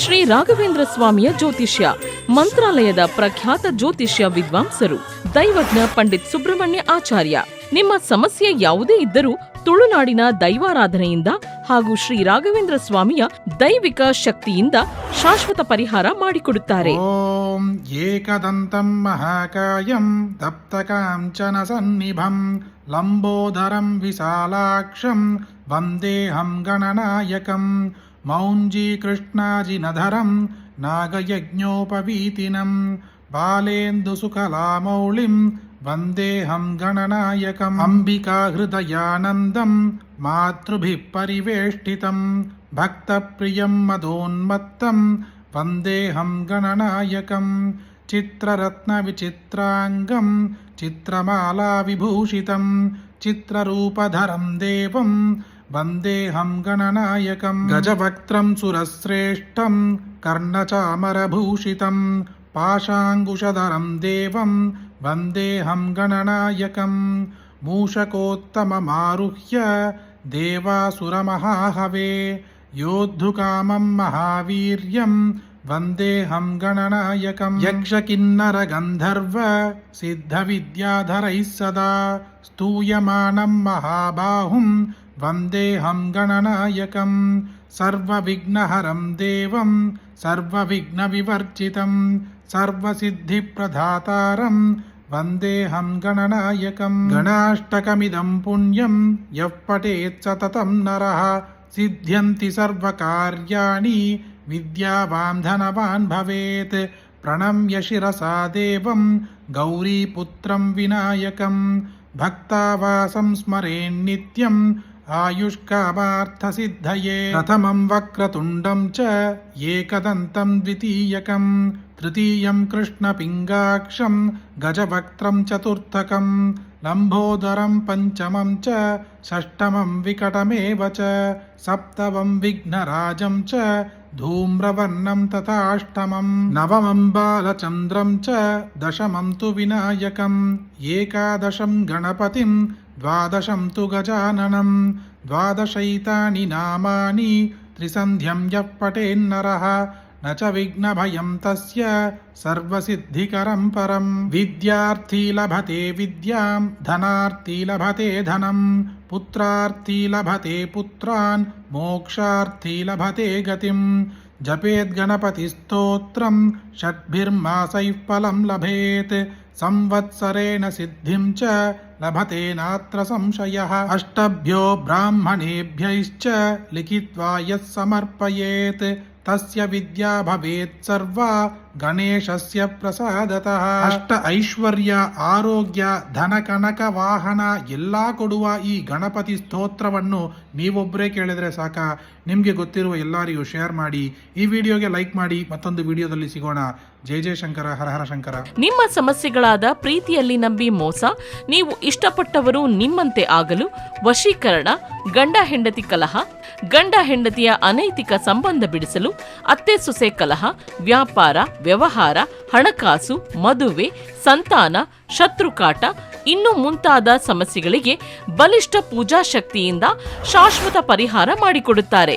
ಶ್ರೀ ರಾಘವೇಂದ್ರ ಸ್ವಾಮಿಯ ಜ್ಯೋತಿಷ್ಯ, ಮಂತ್ರಾಲಯದ ಪ್ರಖ್ಯಾತ ಜ್ಯೋತಿಷ್ಯ ವಿದ್ವಾಂಸರು ದೈವಜ್ಞ ಪಂಡಿತ್ ಸುಬ್ರಹ್ಮಣ್ಯ ಆಚಾರ್ಯ. ನಿಮ್ಮ ಸಮಸ್ಯೆ ಯಾವುದೇ ಇದ್ದರೂ ತುಳುನಾಡಿನ ದೈವಾರಾಧನೆಯಿಂದ ಹಾಗೂ ಶ್ರೀ ರಾಘವೇಂದ್ರ ಸ್ವಾಮಿಯ ದೈವಿಕ ಶಕ್ತಿಯಿಂದ ಶಾಶ್ವತ ಪರಿಹಾರ ಮಾಡಿಕೊಡುತ್ತಾರೆ. ಓಂ ಏಕದಂತಂ ಮಹಾಕಾಯಂ ತಪ್ತಕಾಂಚನ ಸನ್ನಿಭಂ ಲಂಬೋದರಂ ವಿಶಾಲಾಕ್ಷಂ ವಂದೇಹಂ ಗಣನಾಯಕಂ ಮೌಂಜೀಕೃಷ್ಣಾಜಿನಧರಂ ನಾಗಯಜ್ಞೋಪವೀತಿನಂ ಬಾಲೇಂದು ಸುಕಲಾಮೌಳಿಂ ವಂದೇಹಂ ಗಣನಾಯಕಂ ಅಂಬಿಕಾ ಹೃದಯಾನಂದಂ ಮಾತೃಭಿಃ ಪರಿವೇಷ್ಟಿತಂ ಭಕ್ತಪ್ರಿಯಂ ಮದೋನ್ಮತ್ತಂ ವಂದೇಹಂ ಗಣನಾಯಕಂ ಚಿತ್ರರತ್ನ ವಿಚಿತ್ರಾಂಗಂ ಚಿತ್ರಮಾಲಾ ವಿಭೂಷಿತಂ ಚಿತ್ರರೂಪಧರಂ ದೇವಂ ವಂದೇಹಂ ಗಣನಾಯಕಂ ಗಜವಕ್ತ್ರಂ ಸುರಶ್ರೇಷ್ಠಂ ಕರ್ಣಚಾಮರಭೂಷಿತಂ ಪಾಶಾಂಗುಶಧರಂ ದೇವಂ ವಂದೇಹಂ ಗಣನಾಯಕಂ ಮೂಷಕೋತ್ತಮಮಾರುಹ್ಯ ದೇವಾಸುರಮಹಾಹವೇ ಯೋದ್ಧುಕಾಮಂ ಮಹಾವೀರ್ಯಂ ವಂದೇಹಂ ಗಣನಾಯಕಂ ಯಕ್ಷಕಿನ್ನರ ಗಂಧರ್ವ ಸಿದ್ಧವಿದ್ಯಾಧರೈಃ ಸದಾ ಸ್ತೂಯಮಾನಂ ಮಹಾಬಾಹುಂ ವಂದೇಹಂ ಗಣನಾಯಕಂ ಸರ್ವವಿಘ್ನಹರಂ ದೇವಂ ಸರ್ವವಿಘ್ನವಿವರ್ಜಿತಂ ಸರ್ವಸಿದ್ಧಿಪ್ರದಾತಾರಂ ವಂದೇಹಂ ಗಣನಾಯಕಂ ಗಣಾಷ್ಟಕಮಿದಂ ಪುಣ್ಯಂ ಯಃ ಪಠೇತ್ ಸತತಂ ನರಃ ಸಿದ್ಧ್ಯಂತಿ ಸರ್ವಕಾರ್ಯಾಣಿ ವಿದ್ಯಾವಾನ್ ಧನವಾನ್ ಭವೇತ್ ಪ್ರಣಮ್ಯ ಶಿರಸಾ ದೇವಂ ಗೌರೀಪುತ್ರಂ ವಿನಾಯಕಂ ಭಕ್ತಾವಾಸಂ ಸ್ಮರೇನ್ನಿತ್ಯಂ ಆಯುಷ್ಕಾಮಾರ್ಥಸಿದ್ಧಯೇ ಪ್ರಥಮಂ ವಕ್ರತುಂಡಂ ಚ ಏಕದಂತಂ ದ್ವಿತೀಯಕಂ ತೃತೀಯಂ ಕೃಷ್ಣಪಿಂಗಾಕ್ಷಂ ಗಜವಕ್ತ್ರಂ ಚತುರ್ಥಕಂ ಲಂಬೋದರಂ ಪಂಚಮಂ ಚ ಷಷ್ಠಮಂ ವಿಕಟಮೇವ ಚ ಸಪ್ತಮಂ ವಿಘ್ನರಾಜಂ ಚ ಧೂಮ್ರವರ್ಣಂ ತಥಾಷ್ಟಮಂ ನವಮಂ ಬಾಲಚಂದ್ರಂ ಚ ದಶಮಂ ತು ವಿನಾಯಕಂ ಏಕಾದಶಂ ಗಣಪತಿಂ ದ್ವಾದಶಂ ತು ಗಜಾನನಂ ದ್ವಾದಶೈತಾನಿ ನಾಮಾನಿ ತ್ರಿಸಂಧ್ಯಂ ಯಃ ಪಠೇನ್ನರಃ ನ ಚ ವಿಘ್ನಭಯಂ ತಸ್ಯ ಸರ್ವಸಿದ್ಧಿಕರಂ ಪರಂ ವಿದ್ಯಾರ್ಥಿ ಲಭತೆ ವಿದ್ಯಾಂ ಧನಾರ್ಥಿ ಲಭತೆ ಧನಂ ಪುತ್ರಾರ್ಥಿ ಲಭತೆ ಪುತ್ರಾನ್ ಮೋಕ್ಷಾರ್ಥಿ ಲಭತೆ ಗತಿಂ ಜಪೇದ್ಗಣಪತಿಸ್ತೋತ್ರಂ ಷಡ್ಭಿರ್ಮಾಸೈಃ ಫಲಂ ಲಭೇತ್ ಸಂವತ್ಸರೇಣ ಸಿದ್ಧಿಂ ಚ ಲಭತೆ ನಾತ್ರ ಸಂಶಯಃ ಅಷ್ಟಭ್ಯೋ ಬ್ರಾಹ್ಮಣೇಭ್ಯೈಶ್ಚ ಲಿಖಿತ್ವಾ ಯತ್ ಸಮರ್ಪಯೇತ್ ತಸ್ಯ ವಿದ್ಯಾ ಭವೇತ್ ಸರ್ವಾ ಗಣೇಶಸ್ಯ ಪ್ರಸಾದತಃ. ಅಷ್ಟ ಐಶ್ವರ್ಯ, ಆರೋಗ್ಯ, ಧನ, ಕನಕ, ವಾಹನ ಎಲ್ಲಾ ಕೊಡುವ ಈ ಗಣಪತಿ ಸ್ತೋತ್ರವನ್ನು ನೀವೊಬ್ಬರೇ ಕೇಳಿದ್ರೆ ಸಾಕ. ನಿಮಗೆ ಗೊತ್ತಿರುವ ಎಲ್ಲರಿಗೂ ಶೇರ್ ಮಾಡಿ, ಈ ವಿಡಿಯೋಗೆ ಲೈಕ್ ಮಾಡಿ. ಮತ್ತೊಂದು ವಿಡಿಯೋದಲ್ಲಿ ಸಿಗೋಣ. ಜೈ ಜೈ ಶಂಕರ, ಹರ ಹರ ಶಂಕರ. ನಿಮ್ಮ ಸಮಸ್ಯೆಗಳಾದ ಪ್ರೀತಿಯಲ್ಲಿ ನಂಬಿ ಮೋಸ, ನೀವು ಇಷ್ಟಪಟ್ಟವರು ನಿಮ್ಮಂತೆ ಆಗಲು, ವಶೀಕರಣ, ಗಂಡ ಹೆಂಡತಿ ಕಲಹ, ಗಂಡ ಹೆಂಡತಿಯ ಅನೈತಿಕ ಸಂಬಂಧ ಬಿಡಿಸಲು, ಅತ್ತೆ ಸೊಸೆ ಕಲಹ, ವ್ಯಾಪಾರ, ವ್ಯವಹಾರ, ಹಣಕಾಸು, ಮದುವೆ, ಸಂತಾನ, ಶತ್ರುಕಾಟ ಇನ್ನು ಮುಂತಾದ ಸಮಸ್ಯೆಗಳಿಗೆ ಬಲಿಷ್ಠ ಪೂಜಾ ಶಕ್ತಿಯಿಂದ ಶಾಶ್ವತ ಪರಿಹಾರ ಮಾಡಿಕೊಡುತ್ತಾರೆ.